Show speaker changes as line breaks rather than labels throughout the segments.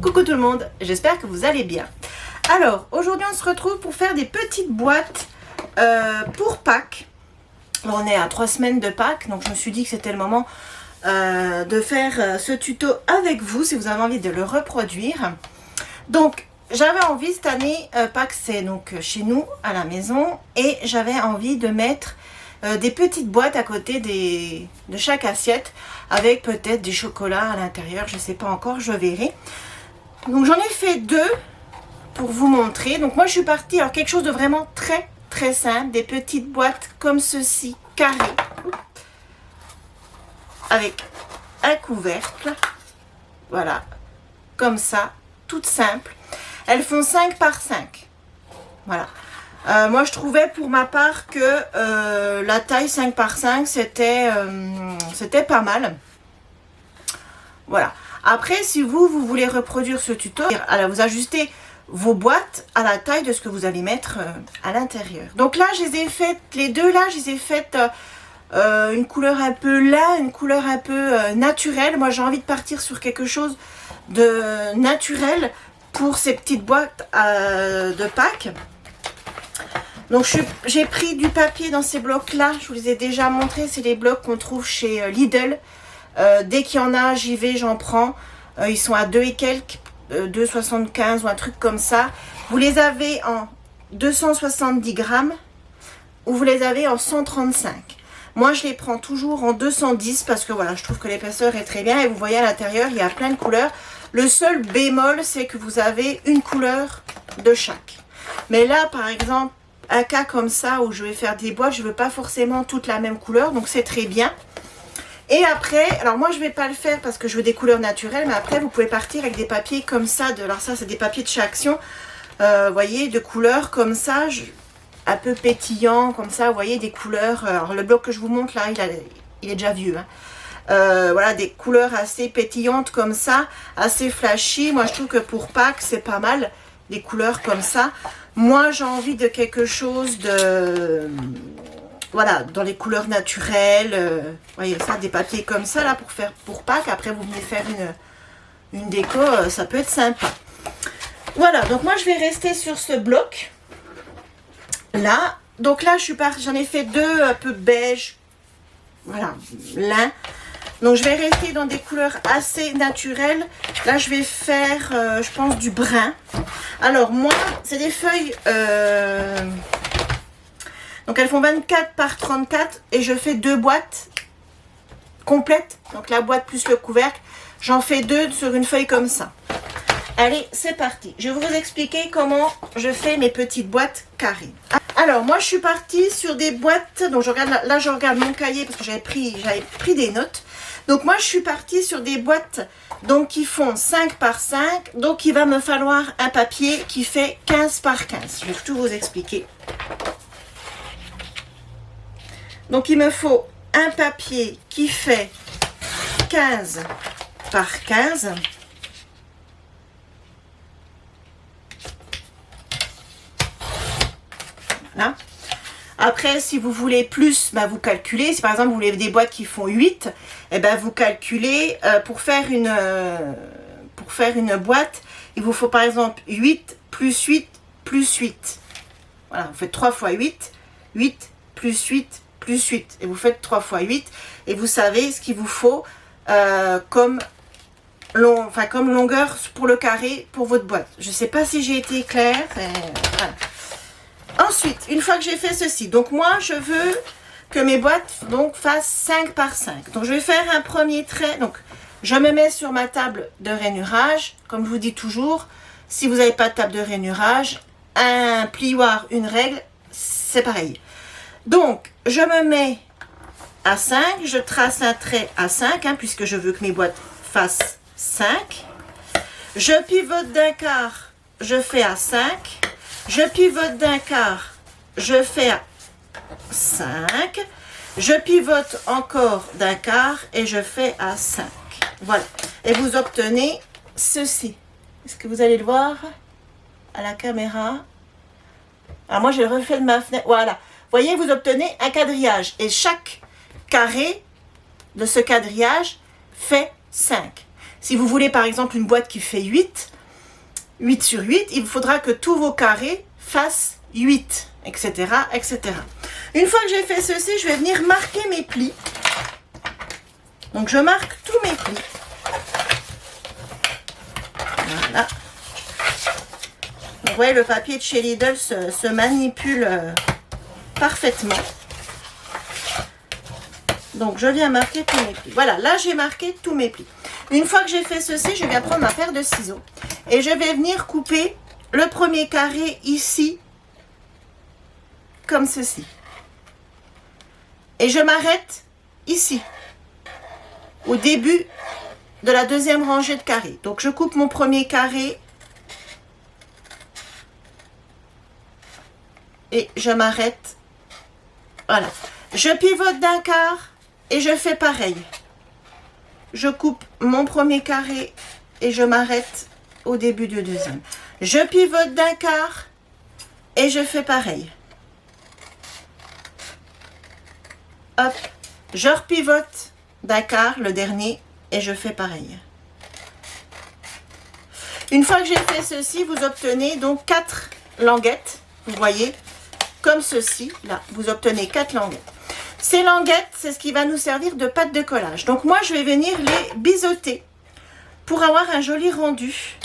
Coucou tout le monde, j'espère que vous allez bien. Alors, aujourd'hui on se retrouve pour faire des petites boîtes pour Pâques. On est à 3 semaines de Pâques, donc je me suis dit que c'était le moment de faire ce tuto avec vous, si vous avez envie de le reproduire. Donc, j'avais envie cette année, Pâques c'est donc chez nous, à la maison, et j'avais envie de mettre des petites boîtes à côté de chaque assiette, avec peut-être des chocolats à l'intérieur, je ne sais pas encore, je verrai. Donc j'en ai fait deux pour vous montrer. Donc moi je suis partie, alors quelque chose de vraiment très simple, des petites boîtes comme ceci, carrées, avec un couvercle, voilà, comme ça, toutes simples. Elles font 5 par 5, voilà. Moi je trouvais pour ma part que la taille 5 par 5 c'était pas mal, voilà. Après, si vous voulez reproduire ce tuto, alors vous ajustez vos boîtes à la taille de ce que vous allez mettre à l'intérieur. Donc là, je les ai faites, les deux là, je les ai faites une couleur un peu lin, une couleur un peu naturelle. Moi, j'ai envie de partir sur quelque chose de naturel pour ces petites boîtes de Pâques. Donc j'ai pris du papier dans ces blocs là, je vous les ai déjà montrés, c'est les blocs qu'on trouve chez Lidl. Dès qu'il y en a, j'y vais, j'en prends. Ils sont à 2 et quelques, 2,75 ou un truc comme ça. Vous les avez en 270 grammes ou vous les avez en 135. Moi, je les prends toujours en 210 parce que voilà, je trouve que l'épaisseur est très bien. Et vous voyez à l'intérieur, il y a plein de couleurs. Le seul bémol, c'est que vous avez une couleur de chaque. Mais là, par exemple, un cas comme ça où je vais faire des boîtes, je ne veux pas forcément toute la même couleur. Donc, c'est très bien. Et après, alors moi je vais pas le faire parce que je veux des couleurs naturelles, mais après vous pouvez partir avec des papiers comme ça, alors ça c'est des papiers de chez Action, vous voyez, de couleurs comme ça, un peu pétillant, comme ça, vous voyez, des couleurs, alors le bloc que je vous montre là, il est déjà vieux, hein. Voilà, des couleurs assez pétillantes comme ça, assez flashy. Moi je trouve que pour Pâques c'est pas mal, des couleurs comme ça. Moi j'ai envie de quelque chose de... Voilà, dans les couleurs naturelles, voyez ça, des papiers comme ça là pour faire pour Pâques. Après vous venez faire une déco, ça peut être sympa. Voilà, donc moi je vais rester sur ce bloc là. Donc là j'en ai fait deux un peu beige, voilà, lin. Donc je vais rester dans des couleurs assez naturelles. Là je vais faire, je pense, du brun. Alors moi, c'est des feuilles... Donc elles font 24 par 34 et je fais deux boîtes complètes. Donc la boîte plus le couvercle. J'en fais deux sur une feuille comme ça. Allez, c'est parti. Je vais vous expliquer comment je fais mes petites boîtes carrées. Alors moi je suis partie sur des boîtes. Donc je regarde là je regarde mon cahier parce que j'avais pris des notes. Donc moi je suis partie sur des boîtes donc qui font 5 par 5. Donc il va me falloir un papier qui fait 15 par 15. Je vais tout vous expliquer. Donc il me faut un papier qui fait 15 par 15. Voilà. Après, si vous voulez plus, bah, vous calculez. Si par exemple vous voulez des boîtes qui font 8, eh ben, vous calculez pour faire une boîte. Il vous faut par exemple 8 plus 8 plus 8. Voilà, vous faites 3 fois 8, 8 plus 8 plus 8 et vous faites 3 fois 8 et vous savez ce qu'il vous faut comme longueur pour le carré pour votre boîte. Je ne sais pas si j'ai été claire. Voilà. Ensuite, une fois que j'ai fait ceci, donc moi je veux que mes boîtes donc fassent 5 par 5. Donc je vais faire un premier trait. Donc je me mets sur ma table de rainurage. Comme je vous dis toujours, si vous n'avez pas de table de rainurage, un plioir, une règle, c'est pareil. Donc, je me mets à 5, je trace un trait à 5, hein, puisque je veux que mes boîtes fassent 5. Je pivote d'un quart, je fais à 5. Je pivote d'un quart, je fais à 5. Je pivote encore d'un quart et je fais à 5. Voilà. Et vous obtenez ceci. Est-ce que vous allez le voir à la caméra? Alors moi, j'ai le reflet de ma fenêtre. Voilà. Voyez, vous obtenez un quadrillage. Et chaque carré de ce quadrillage fait 5. Si vous voulez par exemple une boîte qui fait 8 sur 8, il vous faudra que tous vos carrés fassent 8, etc., etc. Une fois que j'ai fait ceci, je vais venir marquer mes plis. Donc je marque tous mes plis. Voilà. Vous voyez, le papier de chez Lidl se manipule parfaitement. Donc je viens marquer tous mes plis. Voilà, là j'ai marqué tous mes plis. Une fois que j'ai fait ceci, je viens prendre ma paire de ciseaux. Et je vais venir couper le premier carré ici, comme ceci. Et je m'arrête ici, au début de la deuxième rangée de carrés. Donc je coupe mon premier carré. Et je m'arrête. Voilà. Je pivote d'un quart et je fais pareil. Je coupe mon premier carré et je m'arrête au début du deuxième. Je pivote d'un quart et je fais pareil. Hop, je repivote d'un quart, le dernier, et je fais pareil. Une fois que j'ai fait ceci, vous obtenez donc 4 languettes, vous voyez, comme ceci, là, vous obtenez 4 languettes. Ces languettes, c'est ce qui va nous servir de pâte de collage. Donc moi, je vais venir les biseauter pour avoir un joli rendu.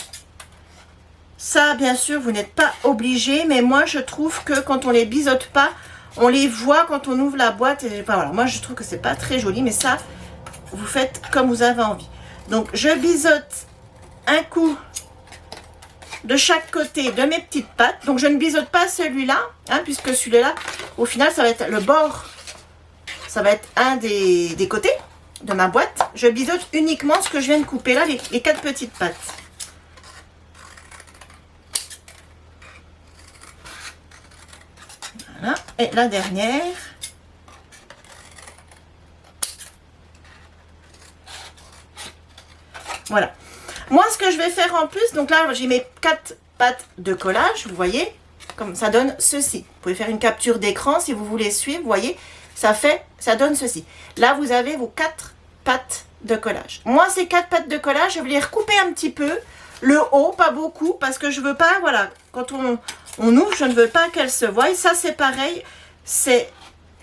Ça, bien sûr, vous n'êtes pas obligé, mais moi, je trouve que quand on les biseaute pas, on les voit quand on ouvre la boîte. Et, enfin, voilà, moi, je trouve que c'est pas très joli, mais ça, vous faites comme vous avez envie. Donc, je biseaute un coup de chaque côté de mes petites pattes. Donc, je ne biseaute pas celui-là, hein, puisque celui-là, au final, ça va être le bord. Ça va être un des côtés de ma boîte. Je biseaute uniquement ce que je viens de couper là, les 4 petites pattes. Voilà. Et la dernière. Voilà. Moi, ce que je vais faire en plus, donc là, j'ai mes 4 pattes de collage, vous voyez, comme ça donne ceci. Vous pouvez faire une capture d'écran si vous voulez suivre, vous voyez, ça donne ceci. Là, vous avez vos 4 pattes de collage. Moi, ces 4 pattes de collage, je vais les recouper un petit peu, le haut, pas beaucoup, parce que je veux pas, voilà, quand on ouvre, je ne veux pas qu'elles se voient. Ça, c'est pareil, c'est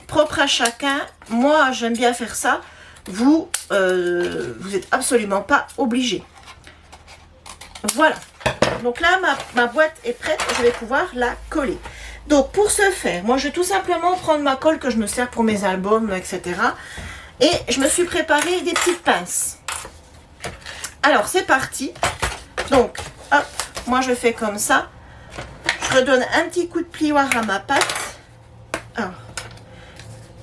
propre à chacun. Moi, j'aime bien faire ça. Vous êtes absolument pas obligé. Voilà. Donc là, ma boîte est prête. Je vais pouvoir la coller. Donc, pour ce faire, moi, je vais tout simplement prendre ma colle que je me sers pour mes albums, etc. Et je me suis préparé des petites pinces. Alors, c'est parti. Donc, hop, moi, je fais comme ça. Je redonne un petit coup de plioir à ma pâte. Alors,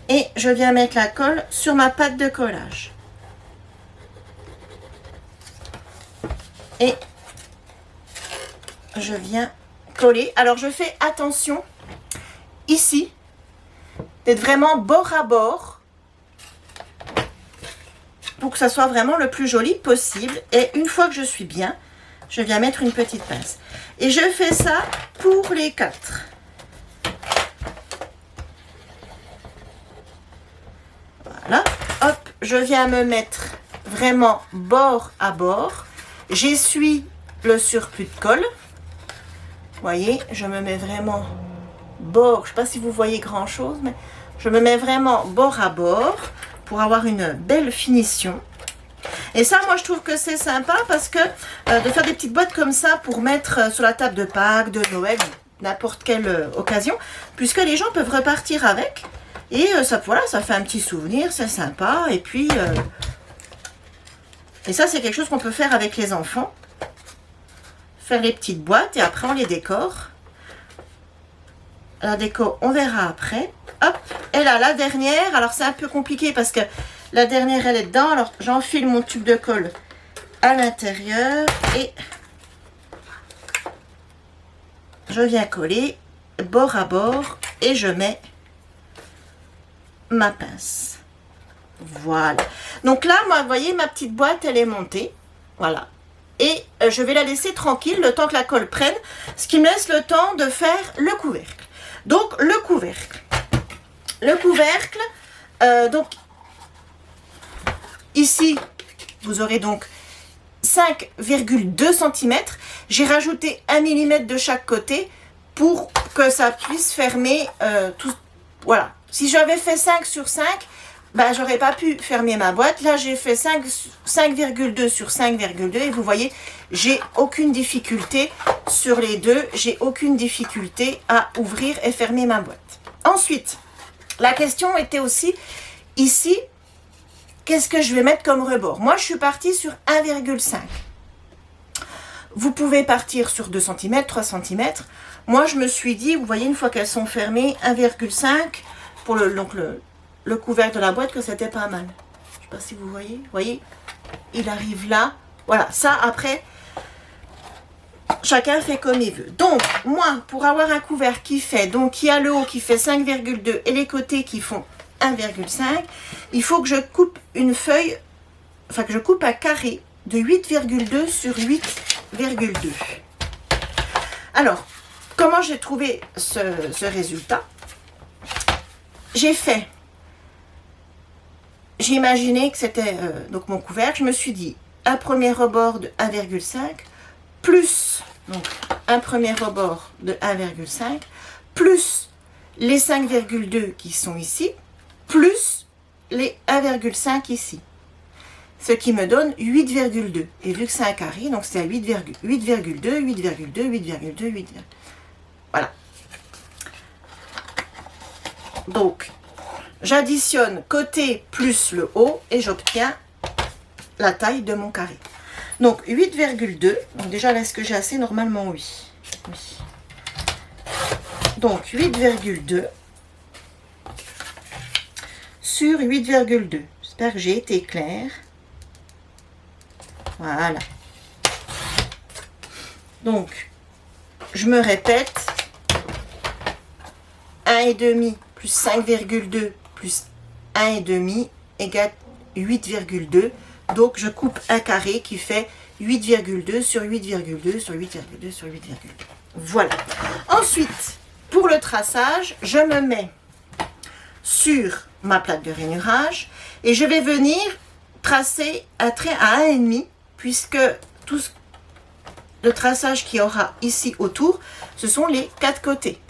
et je viens mettre la colle sur ma pâte de collage. Et je viens coller. Alors, je fais attention ici d'être vraiment bord à bord pour que ça soit vraiment le plus joli possible. Et une fois que je suis bien, je viens mettre une petite pince. Et je fais ça pour les 4. Voilà. Hop, je viens me mettre vraiment bord à bord. J'essuie le surplus de colle. Vous voyez, je me mets vraiment bord. Je ne sais pas si vous voyez grand chose, mais je me mets vraiment bord à bord pour avoir une belle finition. Et ça, moi, je trouve que c'est sympa parce que de faire des petites boîtes comme ça pour mettre sur la table de Pâques, de Noël, n'importe quelle occasion, puisque les gens peuvent repartir avec. Et ça, voilà, ça fait un petit souvenir, c'est sympa. Et puis, et ça, c'est quelque chose qu'on peut faire avec les enfants. Faire les petites boîtes et après, on les décore. La déco, on verra après. Hop, et là, la dernière. Alors, c'est un peu compliqué parce que la dernière, elle est dedans. Alors, j'enfile mon tube de colle à l'intérieur et je viens coller bord à bord et je mets ma pince. Voilà. Donc là, moi, vous voyez, ma petite boîte, elle est montée. Voilà. Et je vais la laisser tranquille le temps que la colle prenne, ce qui me laisse le temps de faire le couvercle. Donc, le couvercle. Le couvercle, donc, ici, vous aurez donc 5,2 cm. J'ai rajouté 1 mm de chaque côté pour que ça puisse fermer tout. Voilà. Si j'avais fait 5 sur 5, ben, j'aurais pas pu fermer ma boîte. Là, j'ai fait 5,2 sur 5,2 et vous voyez, j'ai aucune difficulté sur les deux. J'ai aucune difficulté à ouvrir et fermer ma boîte. Ensuite, la question était aussi ici, qu'est-ce que je vais mettre comme rebord? Moi, je suis partie sur 1,5. Vous pouvez partir sur 2 cm, 3 cm. Moi, je me suis dit, vous voyez, une fois qu'elles sont fermées, 1,5 pour le couvercle de la boîte, que c'était pas mal. Je ne sais pas si vous voyez. Vous voyez, il arrive là. Voilà, ça, après, chacun fait comme il veut. Donc, moi, pour avoir un couvercle qui fait, donc, il y a le haut qui fait 5,2 et les côtés qui font 1,5, il faut que je coupe une feuille, enfin, que je coupe un carré de 8,2 sur 8,2. Alors, comment j'ai trouvé ce résultat? J'ai imaginé que c'était donc mon couvercle. Je me suis dit, un premier rebord de 1,5 plus, donc un premier rebord de 1,5 plus les 5,2 qui sont ici, plus les 1,5 ici. Ce qui me donne 8,2. Et vu que c'est un carré, donc c'est à 8,2, 8,2, 8,2, 8. Voilà. Donc, j'additionne côté plus le haut et j'obtiens la taille de mon carré. Donc, 8,2. Donc, déjà, là, est-ce que j'ai assez? Normalement, oui. Oui. Donc, 8,2 sur 8,2. J'espère que j'ai été claire. Voilà. Donc, je me répète. 1,5 plus 5,2 plus 1,5 égale 8,2. Donc, je coupe un carré qui fait 8,2 sur 8,2 sur 8,2 sur 8,2. Voilà. Ensuite, pour le traçage, je me mets sur ma plaque de rainurage et je vais venir tracer un trait à 1,5 puisque tout le traçage qu'il y aura ici autour, ce sont les 4 côtés.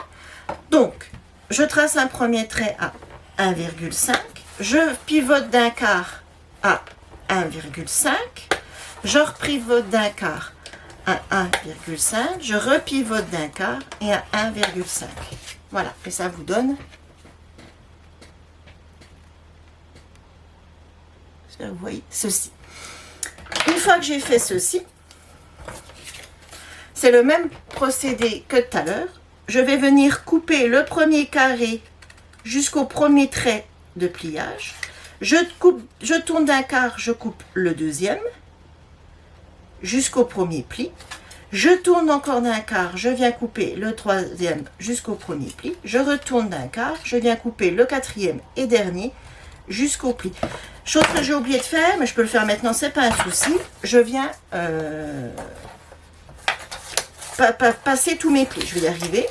Donc, je trace un premier trait à 1,5, je pivote d'un quart à 1,5, je repivote d'un quart à 1,5, je repivote d'un quart et à 1,5. Voilà, et ça vous donne, j'espère que vous voyez, ceci. Une fois que j'ai fait ceci, c'est le même procédé que tout à l'heure. Je vais venir couper le premier carré jusqu'au premier trait de pliage. Je tourne d'un quart, je coupe le deuxième jusqu'au premier pli. Je tourne encore d'un quart, je viens couper le troisième jusqu'au premier pli. Je retourne d'un quart, je viens couper le quatrième et dernier jusqu'au pli. Chose que j'ai oublié de faire, mais je peux le faire maintenant, c'est pas un souci. Je viens passer tous mes plis. Je vais y arriver.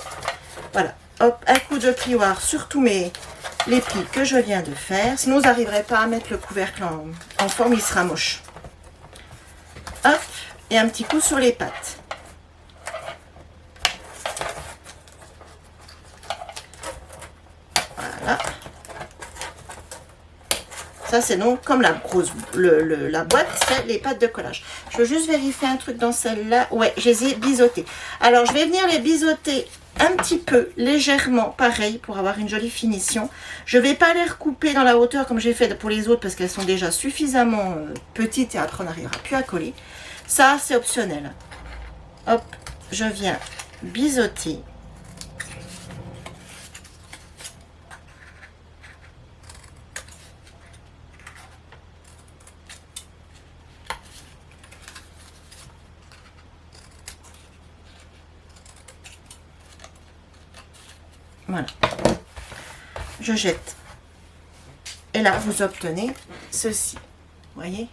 Voilà. Hop, un coup de plioir sur tous les plis que je viens de faire. Sinon, vous n'arriverez pas à mettre le couvercle en forme, il sera moche. Hop, et un petit coup sur les pattes. Voilà. Ça, c'est donc comme la boîte, c'est les pattes de collage. Je veux juste vérifier un truc dans celle-là. Ouais, je les ai biseautées. Alors, je vais venir les biseauter un petit peu, légèrement, pareil, pour avoir une jolie finition. Je ne vais pas les recouper dans la hauteur comme j'ai fait pour les autres, parce qu'elles sont déjà suffisamment petites et après, on n'arrivera plus à coller. Ça, c'est optionnel. Hop, je viens biseauter. Voilà, je jette. Et là, vous obtenez ceci. Vous voyez?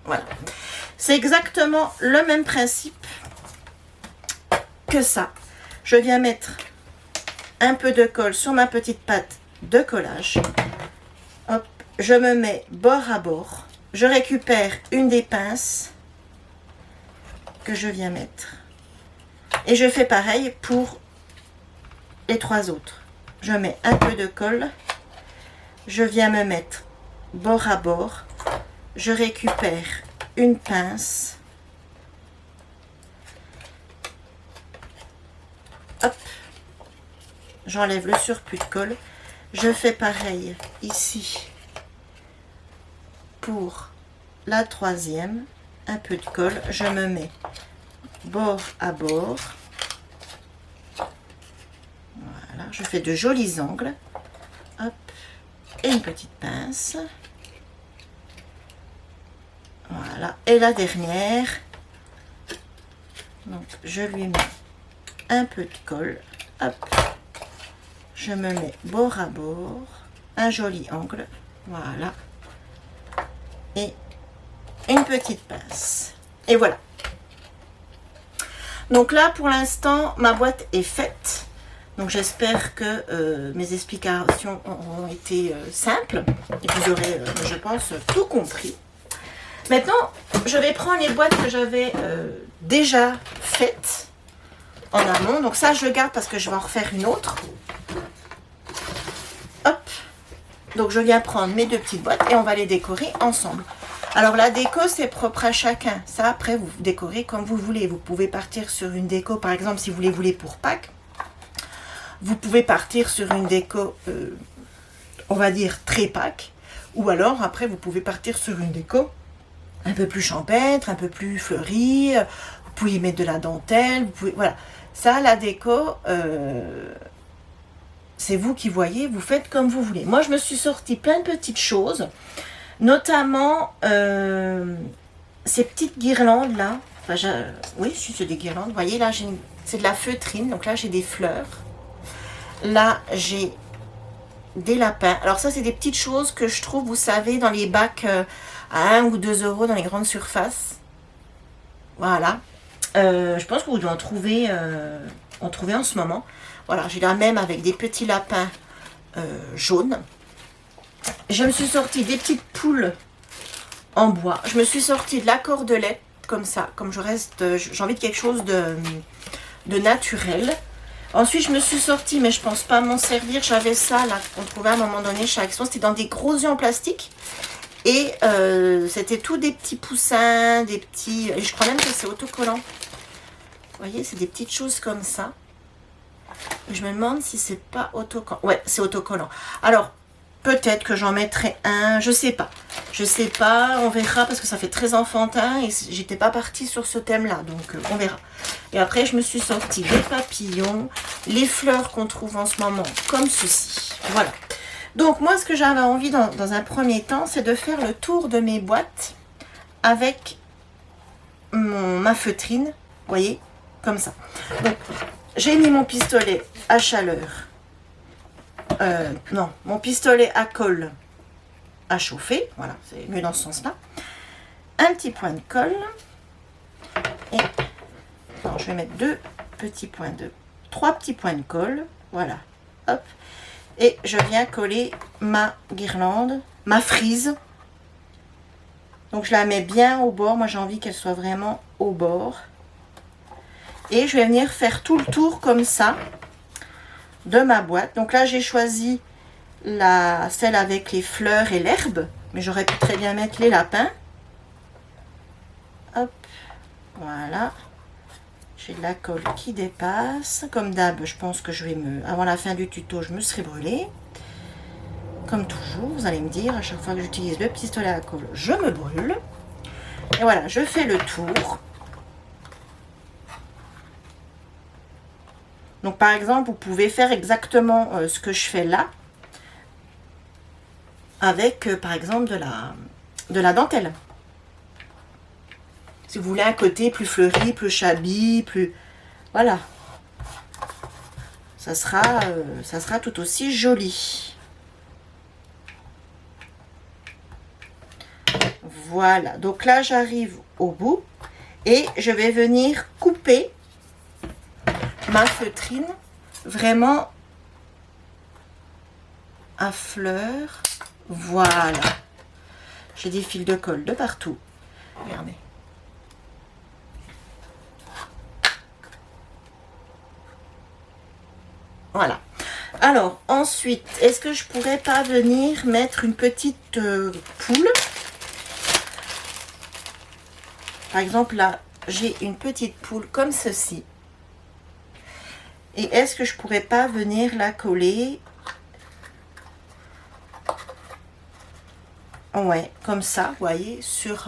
Voilà. C'est exactement le même principe que ça. Je viens mettre un peu de colle sur ma petite pâte de collage. Hop, je me mets bord à bord. Je récupère une des pinces que je viens mettre. Et je fais pareil pour les 3 autres. Je mets un peu de colle. Je viens me mettre bord à bord. Je récupère une pince. Hop. J'enlève le surplus de colle. Je fais pareil ici pour la 3e. Un peu de colle. Je me mets bord à bord. Voilà. Je fais de jolis angles. Hop. Et une petite pince. Voilà. Et la dernière. Donc, je lui mets un peu de colle. Hop. Je me mets bord à bord. Un joli angle. Voilà. Et une petite pince. Et voilà. Donc là, pour l'instant, ma boîte est faite. Donc j'espère que mes explications auront été simples. Et vous aurez, je pense, tout compris. Maintenant, je vais prendre les boîtes que j'avais déjà faites en amont. Donc ça, je le garde parce que je vais en refaire une autre. Hop. Donc je viens prendre mes 2 petites boîtes et on va les décorer ensemble. Alors la déco, c'est propre à chacun. Ça, après, vous décorez comme vous voulez. Vous pouvez partir sur une déco, par exemple, si vous les voulez pour Pâques. Vous pouvez partir sur une déco, on va dire, très Pâques. Ou alors, après, vous pouvez partir sur une déco un peu plus champêtre, un peu plus fleurie. Vous pouvez y mettre de la dentelle. Vous pouvez, voilà. Ça, la déco, c'est vous qui voyez. Vous faites comme vous voulez. Moi, je me suis sorti plein de petites choses. Notamment ces petites guirlandes là. Enfin, oui, c'est des guirlandes. Vous voyez là, c'est de la feutrine. Donc là, j'ai des fleurs. Là, j'ai des lapins. Alors ça, c'est des petites choses que je trouve, vous savez, dans les bacs à 1 ou 2 euros dans les grandes surfaces. Voilà. Je pense que vous devez en trouver en ce moment. Voilà, j'ai la même avec des petits lapins jaunes. Je me suis sorti des petites poules en bois. Je me suis sorti de la cordelette, comme ça. Comme j'ai envie de quelque chose de naturel. Ensuite, je me suis sorti, mais je pense pas m'en servir. J'avais ça, là, qu'on trouvait à un moment donné chez Action. C'était dans des gros œufs en plastique. Et c'était tout des petits poussins, des petits... Et je crois même que c'est autocollant. Vous voyez, c'est des petites choses comme ça. Et je me demande si c'est pas autocollant. Ouais, c'est autocollant. Alors... Peut-être que j'en mettrai un, je sais pas. Je sais pas, on verra parce que ça fait très enfantin et j'étais pas partie sur ce thème-là, donc on verra. Et après, je me suis sorti des papillons, les fleurs qu'on trouve en ce moment, comme ceci. Voilà. Donc moi, ce que j'avais envie dans un premier temps, c'est de faire le tour de mes boîtes avec ma feutrine, vous voyez, comme ça. Donc, j'ai mis mon pistolet à chaleur. Non, mon pistolet à colle à chauffer, voilà, c'est mieux dans ce sens-là. Un petit point de colle et alors, je vais mettre 3 petits points de colle, voilà, hop, et je viens coller ma guirlande, ma frise. Donc je la mets bien au bord, moi j'ai envie qu'elle soit vraiment au bord. Et je vais venir faire tout le tour comme ça de ma boîte. Donc là j'ai choisi celle avec les fleurs et l'herbe, mais j'aurais pu très bien mettre les lapins. Hop, voilà, j'ai de la colle qui dépasse. Comme d'hab, je pense que je vais avant la fin du tuto, je me serai brûlée. Comme toujours, vous allez me dire, à chaque fois que j'utilise le pistolet à colle, je me brûle. Et voilà, je fais le tour. Donc par exemple, vous pouvez faire exactement ce que je fais là, avec par exemple de la dentelle. Si vous voulez un côté plus fleuri, plus shabby, plus... Voilà. Ça sera tout aussi joli. Voilà. Donc là, j'arrive au bout et je vais venir couper ma feutrine vraiment à fleurs. Voilà. J'ai des fils de colle de partout. Regardez. Voilà. Alors, ensuite, est-ce que je pourrais pas venir mettre une petite poule? Par exemple, là, j'ai une petite poule comme ceci. Et est-ce que je pourrais pas venir la coller? Ouais, comme ça, vous voyez, sur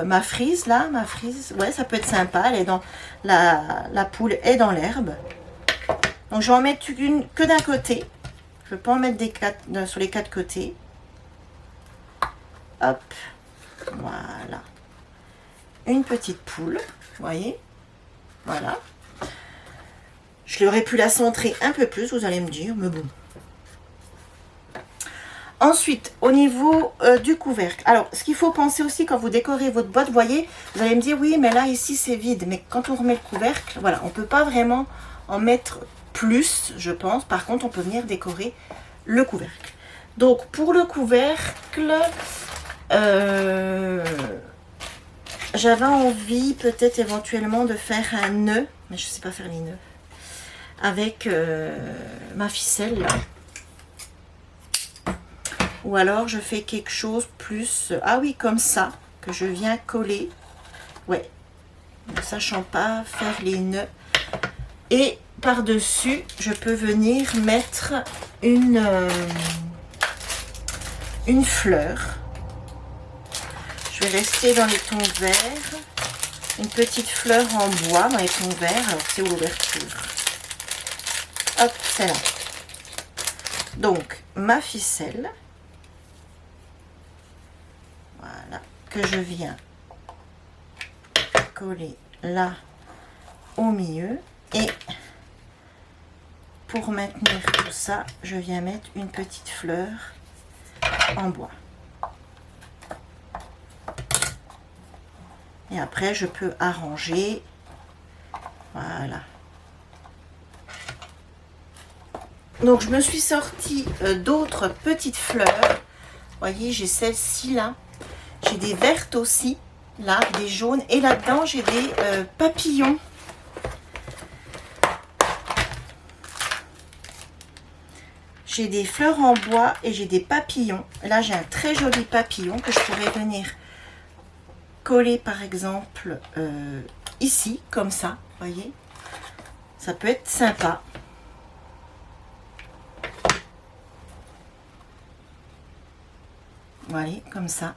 ma frise, là, ma frise. Ouais, ça peut être sympa. Elle est dans la poule est dans l'herbe. Donc, je vais en mettre une que d'un côté. Je ne vais pas en mettre sur les 4 côtés. Hop. Voilà. Une petite poule. Vous voyez? Voilà. Je l'aurais pu la centrer un peu plus, vous allez me dire, mais bon. Ensuite, au niveau du couvercle. Alors, ce qu'il faut penser aussi quand vous décorez votre boîte, vous voyez, vous allez me dire, oui, mais là, ici, c'est vide. Mais quand on remet le couvercle, voilà, on ne peut pas vraiment en mettre plus, je pense. Par contre, on peut venir décorer le couvercle. Donc, pour le couvercle, j'avais envie peut-être éventuellement de faire un nœud, mais je ne sais pas faire les nœuds, avec ma ficelle, là. Ou alors je fais quelque chose plus, ah oui, comme ça, que je viens coller. Ouais, ne sachant pas faire les nœuds. Et par-dessus, je peux venir mettre une fleur. Je vais rester dans les tons verts. Une petite fleur en bois dans les tons verts. Alors, c'est où l'ouverture? Hop, c'est là. Donc, ma ficelle. Voilà, que je viens coller là au milieu. Et pour maintenir tout ça, je viens mettre une petite fleur en bois. Et après, je peux arranger. Voilà. Donc, je me suis sorti d'autres petites fleurs. Vous voyez, j'ai celle-ci là. J'ai des vertes aussi, là, des jaunes. Et là-dedans, j'ai des papillons. J'ai des fleurs en bois et j'ai des papillons. Là, j'ai un très joli papillon que je pourrais venir coller, par exemple, ici, comme ça, vous voyez. Ça peut être sympa. Voilà, comme ça.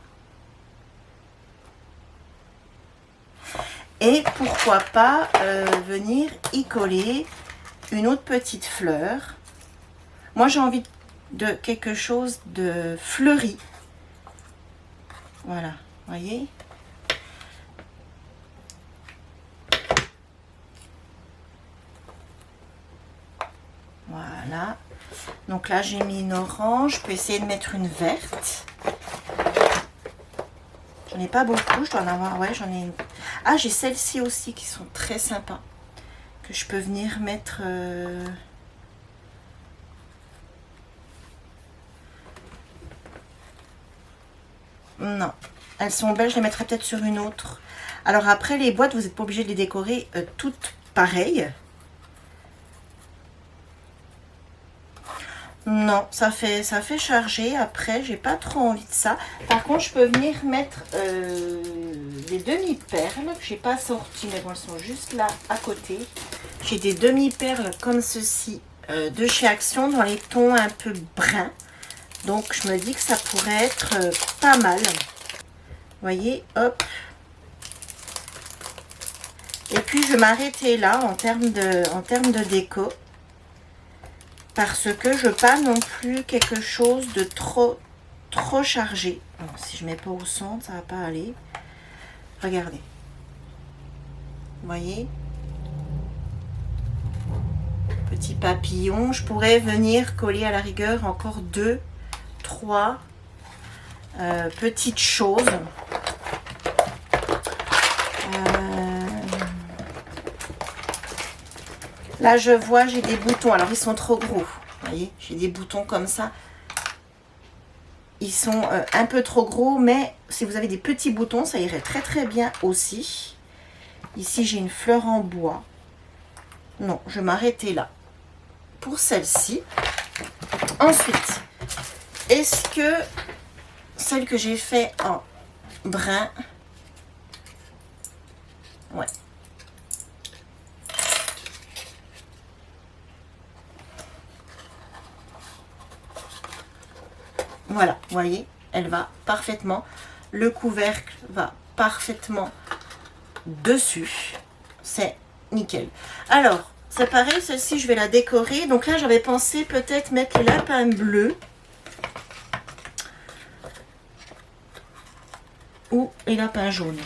Et pourquoi pas venir y coller une autre petite fleur. Moi, j'ai envie de quelque chose de fleuri. Voilà, vous voyez. Voilà. Donc là, j'ai mis une orange. Je peux essayer de mettre une verte. J'en ai pas beaucoup. Je dois en avoir. Ouais, j'en ai une. Ah, j'ai celles-ci aussi qui sont très sympas. Que je peux venir mettre... Non, elles sont belles, je les mettrai peut-être sur une autre. Alors après, les boîtes, vous n'êtes pas obligé de les décorer toutes pareilles. Non, ça fait charger. Après, j'ai pas trop envie de ça. Par contre, je peux venir mettre des demi-perles que j'ai pas sorties, mais bon, elles sont juste là à côté. J'ai des demi-perles comme ceci de chez Action dans les tons un peu bruns. Donc, je me dis que ça pourrait être pas mal. Vous voyez, hop. Et puis, je vais m'arrêter là en termes de déco. Parce que je veux pas non plus quelque chose de trop chargé. Bon, si je mets pas au centre, ça va pas aller. Regardez. Vous voyez? Petit papillon. Je pourrais venir coller à la rigueur encore 2, 3 petites choses. Là, je vois, j'ai des boutons. Alors, ils sont trop gros. Vous voyez, j'ai des boutons comme ça. Ils sont un peu trop gros, mais si vous avez des petits boutons, ça irait très très bien aussi. Ici, j'ai une fleur en bois. Non, je vais m'arrêter là pour celle-ci. Ensuite, est-ce que celle que j'ai fait en brun, ouais. Voilà, vous voyez, elle va parfaitement. Le couvercle va parfaitement dessus. C'est nickel. Alors, c'est pareil, celle-ci, je vais la décorer. Donc là, j'avais pensé peut-être mettre le lapin bleu. Ou les lapins jaunes.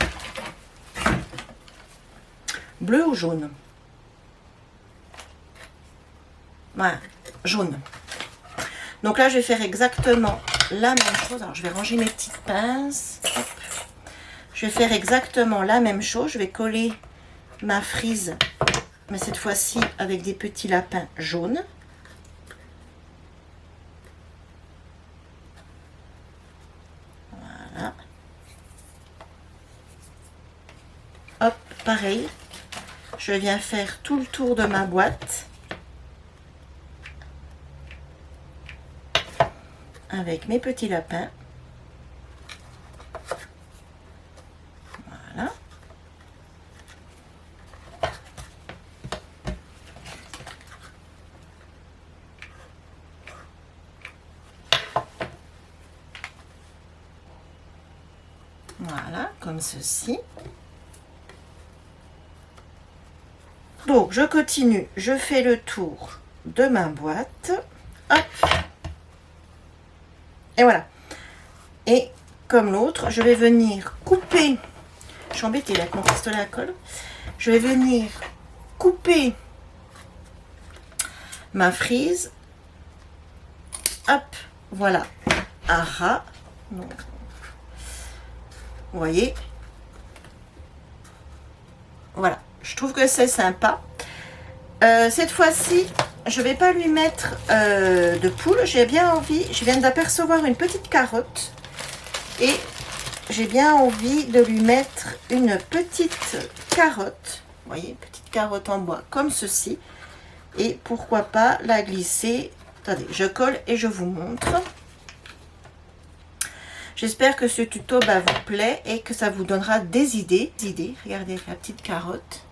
Bleu ou jaune? Voilà, jaune. Donc là, je vais faire exactement la même chose. Alors, je vais ranger mes petites pinces. Hop. Je vais faire exactement la même chose. Je vais coller ma frise, mais cette fois-ci avec des petits lapins jaunes. Voilà. Hop, pareil. Je viens faire tout le tour de ma boîte. Avec mes petits lapins. Voilà. Voilà, comme ceci. Donc, je continue. Je fais le tour de ma boîte. Hop. Et voilà. Et comme l'autre, je vais venir couper. Je suis embêtée là avec mon pistolet à colle. Je vais venir couper ma frise. Hop, voilà. Ah, donc, vous voyez. Voilà. Je trouve que c'est sympa. Cette fois-ci, je vais pas lui mettre de poule. J'ai bien envie. Je viens d'apercevoir une petite carotte. Et j'ai bien envie de lui mettre une petite carotte. Vous voyez, petite carotte en bois comme ceci. Et pourquoi pas la glisser. Attendez, je colle et je vous montre. J'espère que ce tuto vous plaît et que ça vous donnera des idées. Regardez la petite carotte.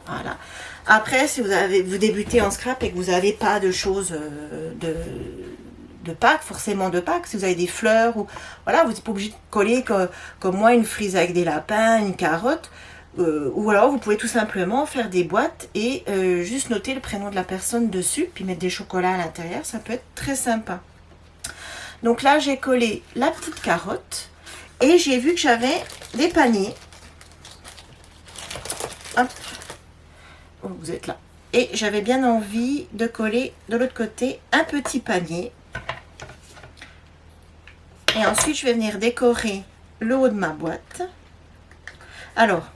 Voilà. Après, si vous débutez en scrap et que vous n'avez pas de choses de Pâques, forcément de Pâques, si vous avez des fleurs, ou voilà, vous n'êtes pas obligé de coller comme moi une frise avec des lapins, une carotte, ou alors vous pouvez tout simplement faire des boîtes et juste noter le prénom de la personne dessus, puis mettre des chocolats à l'intérieur, ça peut être très sympa. Donc là, j'ai collé la petite carotte et j'ai vu que j'avais des paniers. Hop. Oh, vous êtes là. Et j'avais bien envie de coller de l'autre côté un petit panier. Et ensuite, je vais venir décorer le haut de ma boîte. Alors,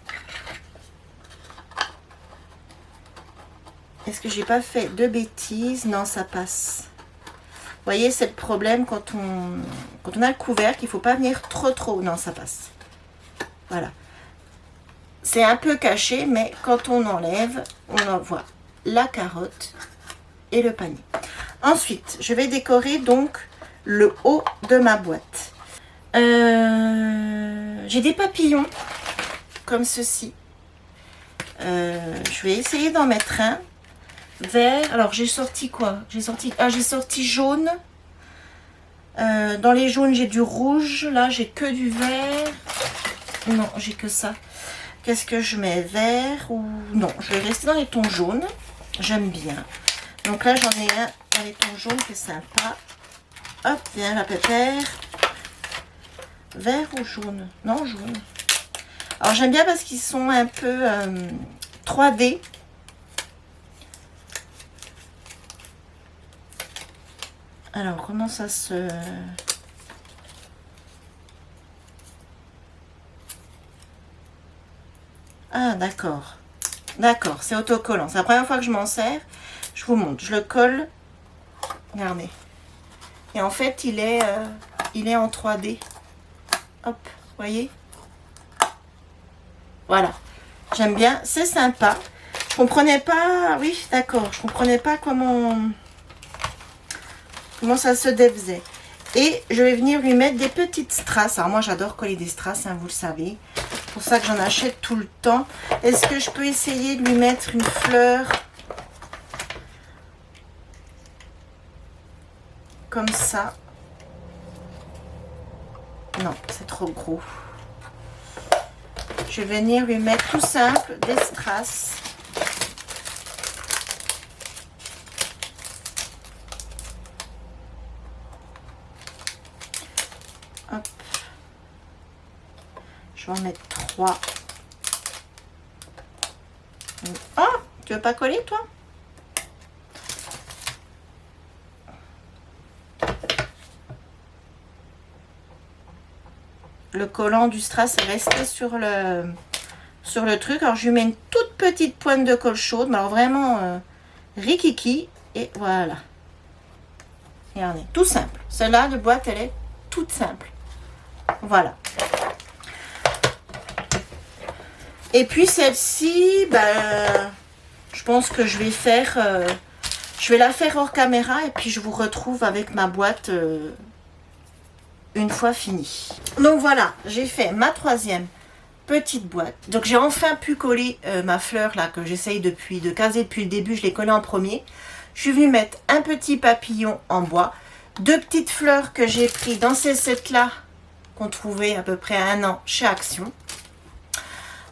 est-ce que j'ai pas fait de bêtises? Non, ça passe. Vous voyez, c'est le problème quand on a le couvercle, il ne faut pas venir trop. Non, ça passe. Voilà. C'est un peu caché, mais quand on enlève, on en voit la carotte et le panier. Ensuite, je vais décorer donc le haut de ma boîte. J'ai des papillons comme ceci. Je vais essayer d'en mettre un vert. Alors, j'ai sorti quoi? J'ai sorti jaune. Dans les jaunes, j'ai du rouge. Là, j'ai que du vert. Non, j'ai que ça. Qu'est-ce que je mets? Vert ou... Non, je vais rester dans les tons jaunes. J'aime bien. Donc là, j'en ai un dans les tons jaunes qui est sympa. Hop, viens la pépère. Vert ou jaune? Non, jaune. Alors, j'aime bien parce qu'ils sont un peu 3D. Alors, comment ça se... Ah, d'accord. D'accord, c'est autocollant. C'est la première fois que je m'en sers. Je vous montre. Je le colle. Regardez. Et en fait, il est en 3D. Hop, vous voyez? Voilà. J'aime bien. C'est sympa. Je comprenais pas, oui, d'accord, je comprenais pas comment ça se défaisait. Et je vais venir lui mettre des petites strass. Alors moi j'adore coller des strass, hein, vous le savez. C'est pour ça que j'en achète tout le temps. Est-ce que je peux essayer de lui mettre une fleur comme ça? Non, c'est trop gros. Je vais venir lui mettre tout simple des strass. Hop. Je vais en mettre 3. Oh, tu veux pas coller toi? Le collant du strass est resté sur le truc. Alors je lui mets une toute petite pointe de colle chaude, mais alors vraiment rikiki, et voilà. Regardez, tout simple. Celle-là de boîte, elle est toute simple. Voilà. Et puis celle-ci, ben, je pense que je vais faire, je vais la faire hors caméra et puis je vous retrouve avec ma boîte une fois finie. Donc voilà, j'ai fait ma 3e petite boîte. Donc j'ai enfin pu coller ma fleur là que j'essaye de caser depuis le début. Je l'ai collée en premier. Je vais mettre un petit papillon en bois. 2 petites fleurs que j'ai pris dans ces sets là qu'on trouvait à peu près à 1 an chez Action.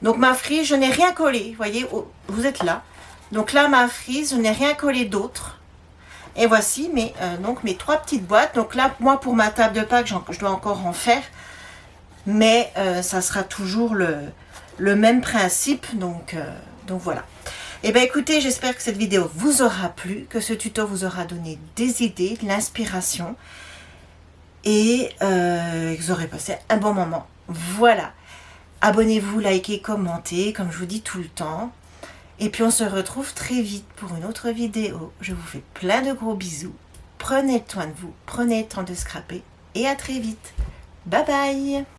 Donc ma frise, je n'ai rien collé. Vous voyez, oh, vous êtes là. Donc là ma frise, je n'ai rien collé d'autre. Et voici donc mes 3 petites boîtes. Donc là, moi, pour ma table de Pâques, je dois encore en faire. Mais ça sera toujours le même principe. Donc voilà. Et bien écoutez, j'espère que cette vidéo vous aura plu. Que ce tuto vous aura donné des idées, de l'inspiration. Et que vous aurez passé un bon moment. Voilà. Abonnez-vous, likez, commentez, comme je vous dis tout le temps. Et puis on se retrouve très vite pour une autre vidéo. Je vous fais plein de gros bisous. Prenez soin de vous, prenez le temps de scraper et à très vite. Bye bye.